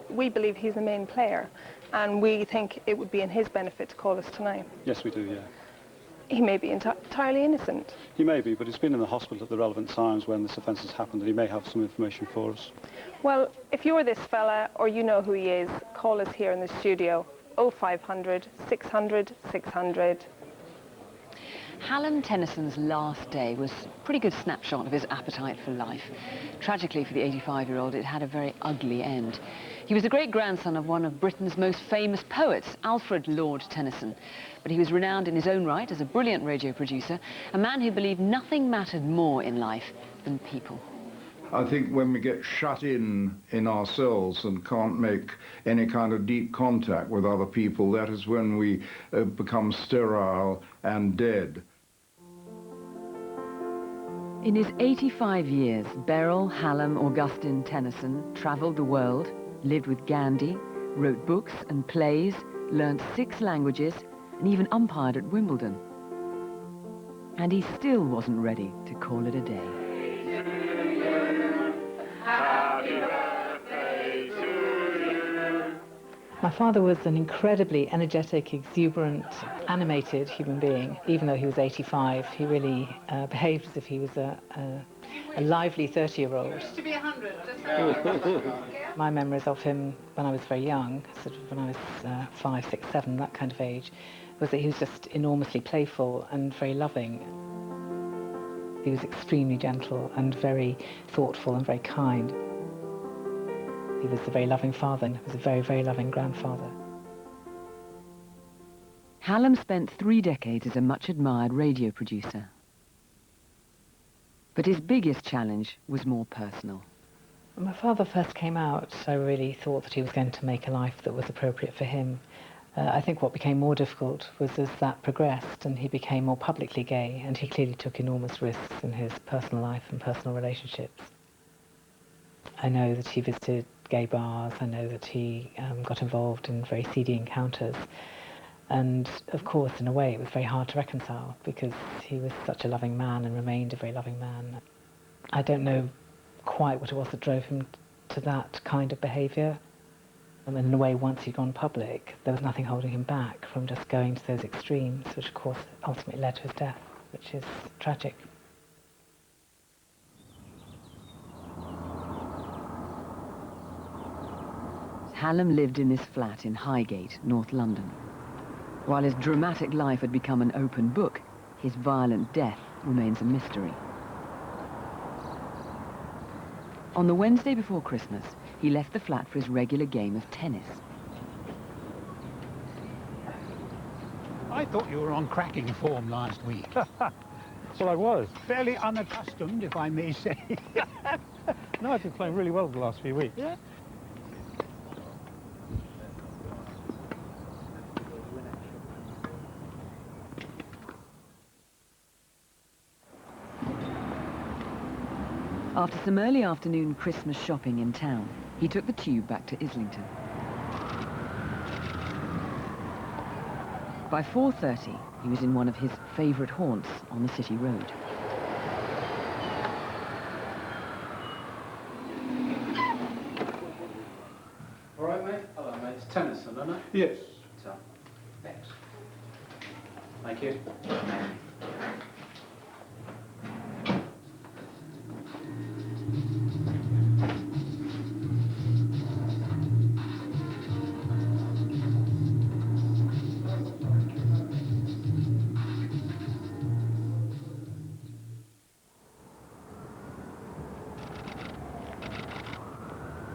we believe he's the main player, and we think it would be in his benefit to call us tonight. Yes, we do, yeah. He may be entirely innocent. He may be, but he's been in the hospital at the relevant times when this offence has happened, and he may have some information for us. Well, if you're this fella, or you know who he is, call us here in the studio. 0500 600 600. Hallam Tennyson's last day was a pretty good snapshot of his appetite for life. Tragically for the 85-year-old, it had a very ugly end. He was the great-grandson of one of Britain's most famous poets, Alfred Lord Tennyson. But he was renowned in his own right as a brilliant radio producer, a man who believed nothing mattered more in life than people. I think when we get shut in ourselves and can't make any kind of deep contact with other people, that is when we become sterile and dead. In his 85 years, Beryl Hallam Augustine Tennyson travelled the world, lived with Gandhi, wrote books and plays, learnt 6 languages, and even umpired at Wimbledon. And he still wasn't ready to call it a day. Happy birthday to you. My father was an incredibly energetic, exuberant, animated human being. Even though he was 85, he really behaved as if he was a lively 30-year-old. My memories of him when I was very young, sort of when I was 5, 6, 7, that kind of age, was that he was just enormously playful and very loving. He was extremely gentle and very thoughtful and very kind. He was a very loving father and he was a very, very loving grandfather. Hallam spent 3 decades as a much-admired radio producer. But his biggest challenge was more personal. When my father first came out, I really thought that he was going to make a life that was appropriate for him. I think what became more difficult was as that progressed and he became more publicly gay, and he clearly took enormous risks in his personal life and personal relationships. I know that he visited gay bars, I know that he got involved in very seedy encounters, and of course in a way it was very hard to reconcile because he was such a loving man and remained a very loving man. I don't know quite what it was that drove him to that kind of behaviour. And in a way, once he'd gone public, there was nothing holding him back from just going to those extremes, which of course ultimately led to his death, which is tragic. Hallam lived in this flat in Highgate, North London. While his dramatic life had become an open book, his violent death remains a mystery. On the Wednesday before Christmas, he left the flat for his regular game of tennis. I thought you were on cracking form last week. Well, I was. Fairly unaccustomed, if I may say. No, I've been playing really well the last few weeks. Yeah. After some early afternoon Christmas shopping in town, he took the tube back to Islington. By 4:30, he was in one of his favourite haunts on the city road. All right, mate? Hello, mate. It's Tennyson, isn't it? Yes. So, thanks. Thank you.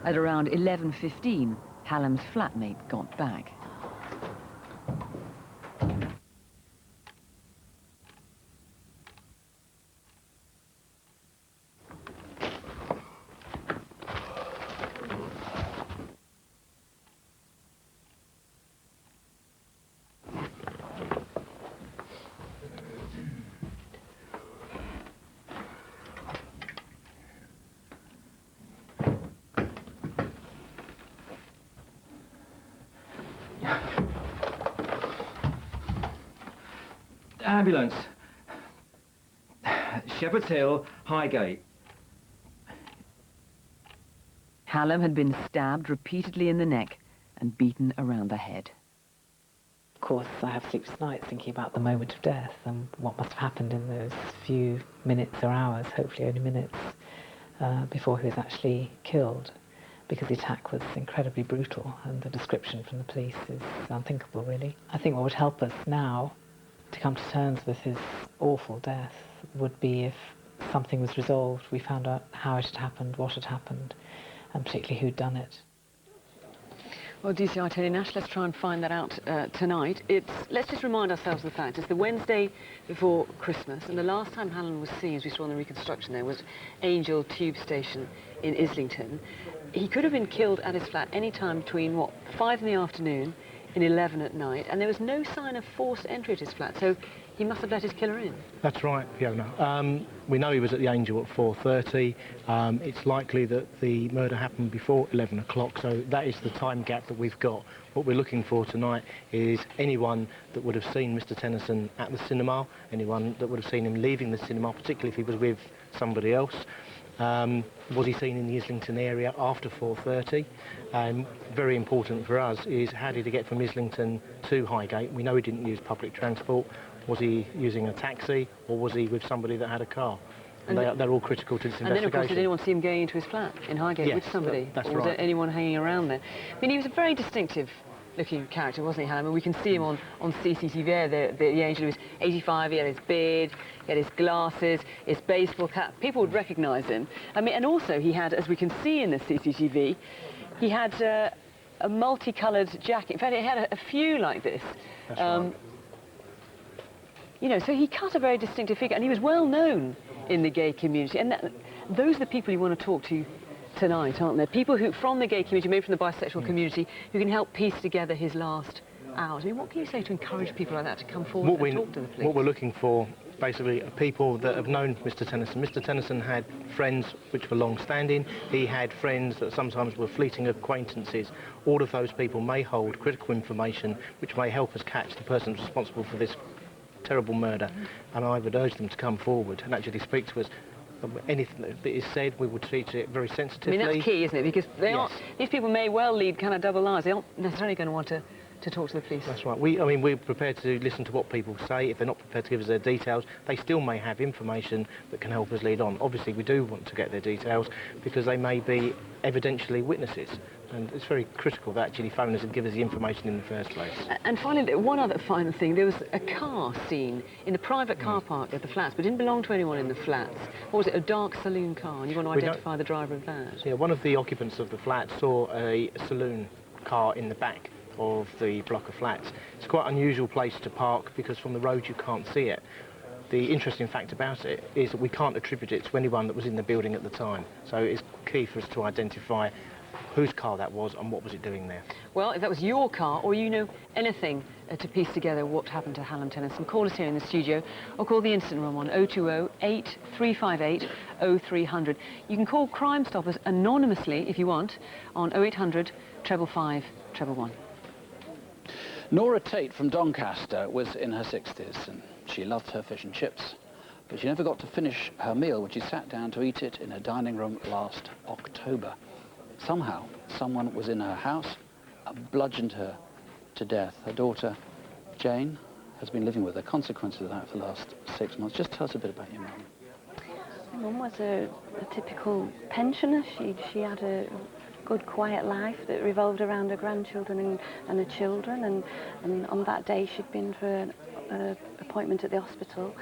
At around 11:15, Hallam's flatmate got back. Ambulance. Shepherd's Hill, Highgate. Hallam had been stabbed repeatedly in the neck and beaten around the head. Of course, I have sleepless nights thinking about the moment of death and what must have happened in those few minutes or hours, hopefully only minutes, before he was actually killed, because the attack was incredibly brutal and the description from the police is unthinkable, really. I think what would help us now to come to terms with his awful death would be if something was resolved, we found out how it had happened, what had happened, and particularly who'd done it. Well, DCI Tony Nash, let's try and find that out tonight. Let's just remind ourselves of the fact. It's the Wednesday before Christmas, and the last time Hallam was seen, as we saw in the reconstruction there, was Angel Tube Station in Islington. He could have been killed at his flat any time between, 5 in the afternoon and 11 at night, and there was no sign of forced entry at his flat, so he must have let his killer in. That's right, Fiona. We know he was at the Angel at 4:30. It's likely that the murder happened before 11 o'clock, so that is the time gap that we've got. What we're looking for tonight is anyone that would have seen Mr. Tennyson at the cinema, anyone that would have seen him leaving the cinema, particularly if he was with somebody else. Was he seen in the Islington area after 4:30? Very important for us is how did he get from Islington to Highgate? We know he didn't use public transport. Was he using a taxi, or was he with somebody that had a car? And they're all critical to this investigation. And then, of course, did anyone see him going into his flat in Highgate with somebody? That's or was there anyone hanging around there? I mean, he was a very distinctive-looking character, wasn't he, Hallam? And we can see him on CCTV there, the Angel. He was 85, he had his beard, he had his glasses, his baseball cap. People would recognise him. I mean, and also he had, as we can see in the CCTV, he had a multicoloured jacket. In fact, he had a few like this. That's right. You know, so he cut a very distinctive figure, and he was well known in the gay community. And those are the people you want to talk to tonight, aren't there? People who, from the gay community, maybe from the bisexual community, who can help piece together his last hours. I mean, what can you say to encourage people like that to come forward and talk to the police? What we're looking for, basically, are people that have known Mr. Tennyson. Mr. Tennyson had friends which were long-standing. He had friends that sometimes were fleeting acquaintances. All of those people may hold critical information which may help us catch the person responsible for this terrible murder, and I would urge them to come forward and actually speak to us. Anything that is said, we will treat it very sensitively. I mean, that's key, isn't it? Because these people may well lead kind of double lives. They aren't necessarily going to want to talk to the police. That's right. We're prepared to listen to what people say. If they're not prepared to give us their details, they still may have information that can help us lead on. Obviously, we do want to get their details because they may be evidentially witnesses. And it's very critical that actually phone us and give us the information in the first place. And finally, one other final thing, there was a car seen in the private car park at the flats, but didn't belong to anyone in the flats. What was it, a dark saloon car? And you want to identify the driver of that? Yeah, one of the occupants of the flat saw a saloon car in the back of the block of flats. It's quite an unusual place to park because from the road you can't see it. The interesting fact about it is that we can't attribute it to anyone that was in the building at the time. So it's key for us to identify whose car that was and what was it doing there. Well, if that was your car or you know anything to piece together what happened to Hallam Tennyson, call us here in the studio or call the incident room on 020 8358 0300. You can call Crime Stoppers anonymously if you want on 0800 555 111. Nora Tate from Doncaster was in her 60s and she loved her fish and chips, but she never got to finish her meal when she sat down to eat it in her dining room last October. Somehow, someone was in her house and bludgeoned her to death. Her daughter, Jane, has been living with the consequences of that for the last 6 months. Just tell us a bit about your mum. My mum was a typical pensioner. She had a good, quiet life that revolved around her grandchildren and her children. And on that day, she'd been for an appointment at the hospital.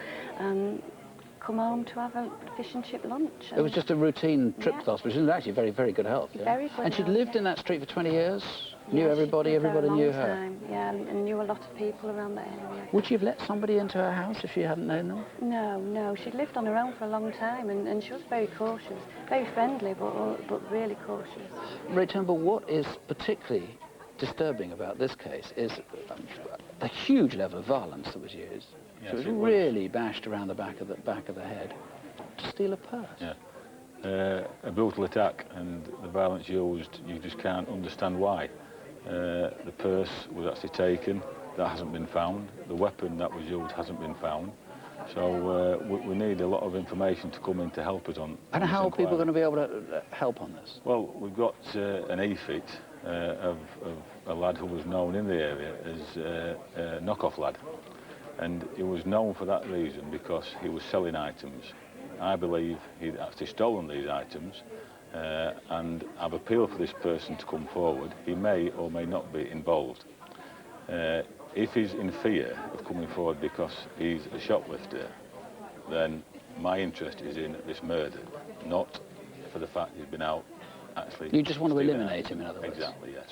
come home to have a fish and chip lunch. It was just a routine trip to the hospital. She was actually very, very good health. Yeah? Very good And she'd health, lived yeah. in that street for 20 years? Knew Yeah, everybody, she'd lived there a everybody knew long her? time, yeah, and knew a lot of people around the area. Would she have let somebody into her house if she hadn't known them? No, no, she'd lived on her own for a long time, and she was very cautious, very friendly, but really cautious. Ray Turnbull, what is particularly disturbing about this case is the huge level of violence that was used. Yes, She was it was. really bashed around the back of the head to steal a purse. Yeah. A brutal attack, and the violence used, you just can't understand why. The purse was actually taken, that hasn't been found. The weapon that was used hasn't been found. So we need a lot of information to come in to help us on. And how are people going to be able to help on this? Well, we've got an EFIT of a lad who was known in the area as a knockoff lad. And he was known for that reason because he was selling items. I believe he'd actually stolen these items, and I've appealed for this person to come forward. He may or may not be involved. If he's in fear of coming forward because he's a shoplifter, then my interest is in this murder, not for the fact he's been out actually... You just want to eliminate him, in other words? Exactly, yes.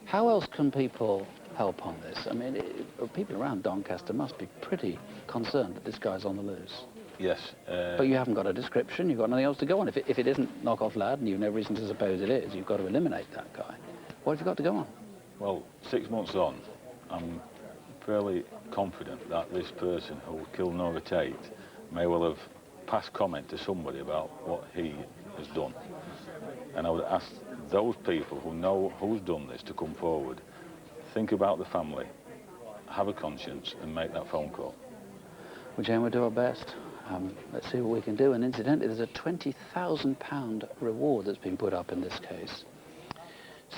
How else can people help on this? I mean, people around Doncaster must be pretty concerned that this guy's on the loose. Yes. But you haven't got a description, you've got nothing else to go on. If it isn't Knockoff Lad, and you've no reason to suppose it is, you've got to eliminate that guy. What have you got to go on? Well, 6 months on, I'm fairly confident that this person who killed Nora Tate may well have passed comment to somebody about what he has done. And I would ask those people who know who's done this to come forward, think about the family, have a conscience and make that phone call. Well, Jane, we'll do our best. Let's see what we can do. And incidentally, there's a £20,000 reward that's been put up in this case.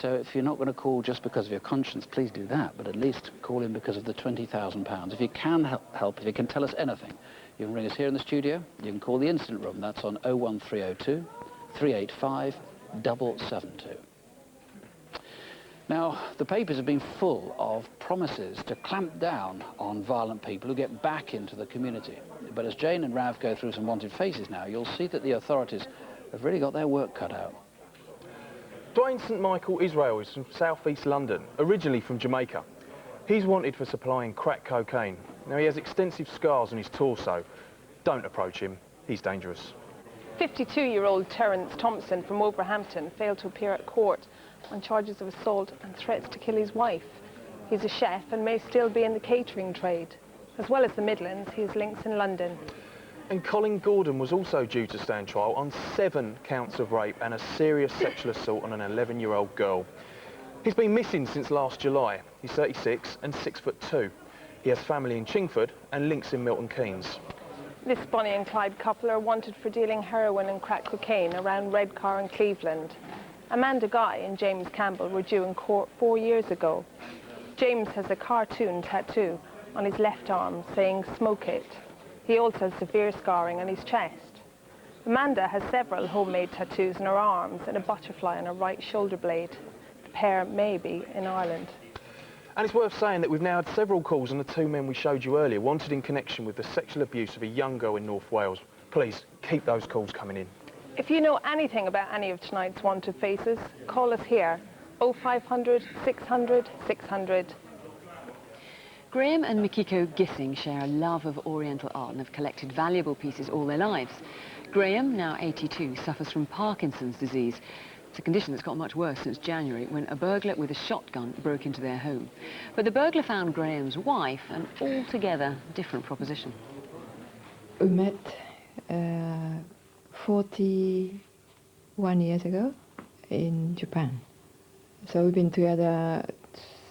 So if you're not going to call just because of your conscience, please do that, but at least call in because of the £20,000. If you can help, if you can tell us anything, you can ring us here in the studio, you can call the incident room, that's on 01302 385 772. Now, the papers have been full of promises to clamp down on violent people who get back into the community. But as Jane and Rav go through some wanted faces now, you'll see that the authorities have really got their work cut out. Dwayne St Michael Israel is from south-east London, originally from Jamaica. He's wanted for supplying crack cocaine. Now, he has extensive scars on his torso. Don't approach him, he's dangerous. 52-year-old Terence Thompson from Wolverhampton failed to appear at court on charges of assault and threats to kill his wife. He's a chef and may still be in the catering trade. As well as the Midlands, he has links in London. And Colin Gordon was also due to stand trial on 7 counts of rape and a serious sexual assault on an 11-year-old girl. He's been missing since last July. He's 36 and 6'2". He has family in Chingford and links in Milton Keynes. This Bonnie and Clyde couple are wanted for dealing heroin and crack cocaine around Redcar and Cleveland. Amanda Guy and James Campbell were due in court 4 years ago. James has a cartoon tattoo on his left arm saying "Smoke It." He also has severe scarring on his chest. Amanda has several homemade tattoos on her arms and a butterfly on her right shoulder blade. The pair may be in Ireland. And it's worth saying that we've now had several calls on the 2 men we showed you earlier, wanted in connection with the sexual abuse of a young girl in North Wales. Please, keep those calls coming in. If you know anything about any of tonight's wanted faces, call us here, 0500 600 600. Graham and Mikiko Gissing share a love of Oriental art and have collected valuable pieces all their lives. Graham, now 82, suffers from Parkinson's disease. It's a condition that's got much worse since January, when a burglar with a shotgun broke into their home. But the burglar found Graham's wife, an altogether different proposition. We met 41 years ago in Japan. So we've been together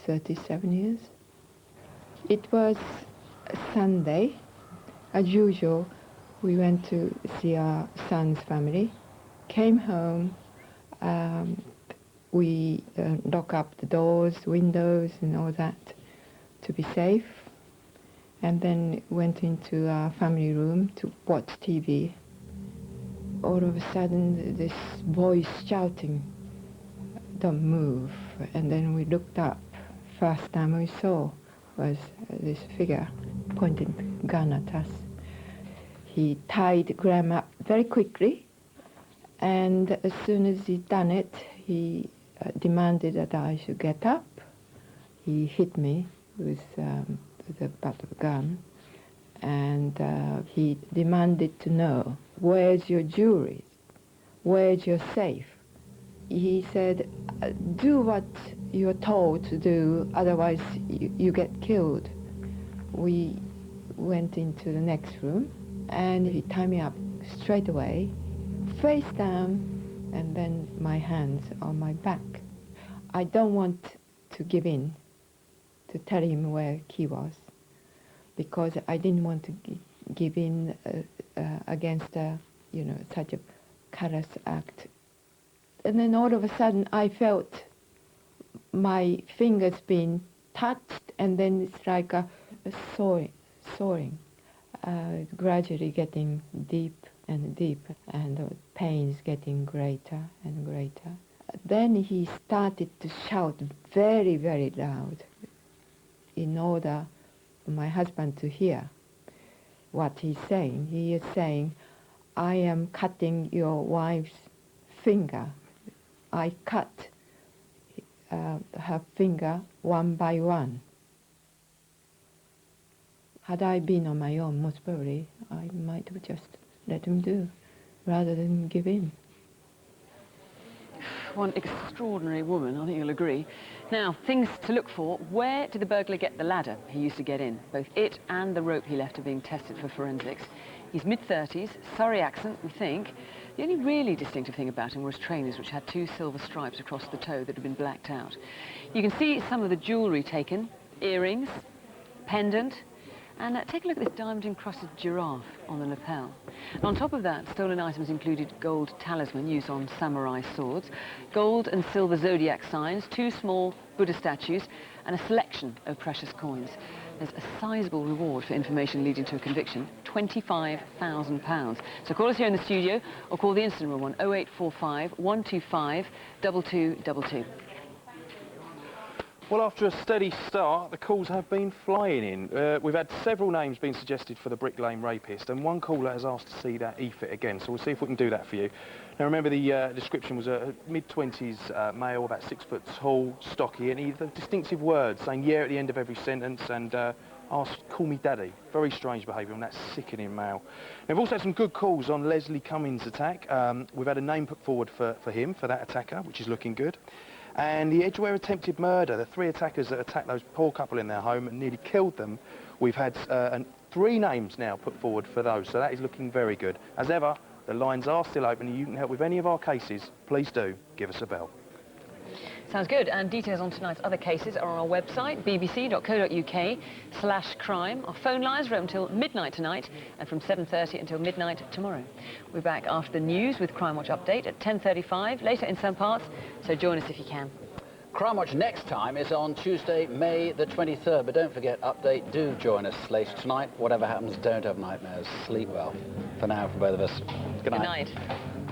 37 years. It was a Sunday. As usual, we went to see our son's family, came home, we lock up the doors, windows and all that to be safe, and then went into our family room to watch TV. All of a sudden, this voice shouting, "Don't move," and then we looked up. First time we saw was this figure pointing gun at us. He tied Graham up very quickly, and as soon as he'd done it, he demanded that I should get up. He hit me with the butt of a gun, and he demanded to know, where's your jewelry? Where's your safe? He said, do what you're told to do, otherwise you get killed. We went into the next room, and he tied me up straight away, face down, and then my hands on my back. I don't want to give in, to tell him where he was, because I didn't want to give in against such a callous act. And then all of a sudden I felt my fingers being touched, and then it's like a soaring, gradually getting deep and deep, and the pains getting greater and greater. Then he started to shout very, very loud in order for my husband to hear what he's saying. He is saying, I am cutting your wife's finger. I cut her finger one by one. Had I been on my own, most probably, I might have just let him do, rather than give in. One extraordinary woman, I think you'll agree. Now, things to look for. Where did the burglar get the ladder he used to get in? Both it and the rope he left are being tested for forensics. He's mid-30s, Surrey accent, we think. The only really distinctive thing about him were his trainers, which had 2 silver stripes across the toe that had been blacked out. You can see some of the jewellery taken, earrings, pendant, and take a look at this diamond-encrusted giraffe on the lapel. And on top of that, stolen items included gold talisman used on samurai swords, gold and silver zodiac signs, 2 small Buddha statues, and a selection of precious coins. There's a sizable reward for information leading to a conviction, £25,000. So call us here in the studio, or call the incident room on 0845 125 2222. Well, after a steady start, the calls have been flying in. We've had several names being suggested for the Brick Lane rapist, and one caller has asked to see that e-fit again, so we'll see if we can do that for you. Now, remember, the description was a mid-20s male, about 6 foot tall, stocky, and he had distinctive words, saying yeah at the end of every sentence, and asked, call me daddy. Very strange behaviour on that sickening male. Now, we've also had some good calls on Leslie Cummings' attack. We've had a name put forward for him, for that attacker, which is looking good. And the Edgware attempted murder, the 3 attackers that attacked those poor couple in their home and nearly killed them, we've had 3 names now put forward for those, so that is looking very good. As ever, the lines are still open, and you can help with any of our cases, please do give us a bell. Sounds good, and details on tonight's other cases are on our website, bbc.co.uk/crime. Our phone lines are open until midnight tonight, and from 7:30 until midnight tomorrow. We're back after the news with Crimewatch Update at 10:35, later in some parts, so join us if you can. Crimewatch next time is on Tuesday, May the 23rd, but don't forget, Update, do join us later tonight. Whatever happens, don't have nightmares. Sleep well. For now, for both of us. Good night. Good night.